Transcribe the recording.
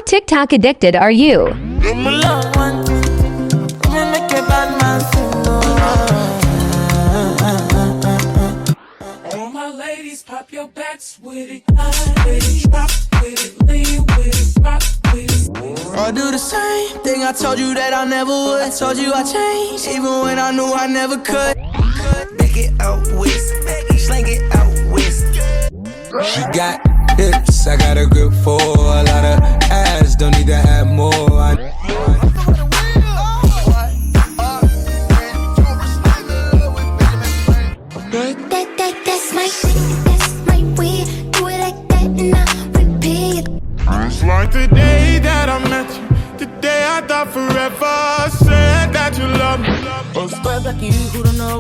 TikTok addicted are you? All my ladies, pop your backs with it, drop with it, lean with it, rock with it. I'll do the same thing I told you that I never would. I told you I changed, even when I knew I never could. Make it out west, slang it out west. She got hips, I got a grip for a lot of ass. Don't need to have more. That's my way. Do it like that and I repeat. It's like the day that I met you, the day I thought forever said that you love me. Boys like you who don't know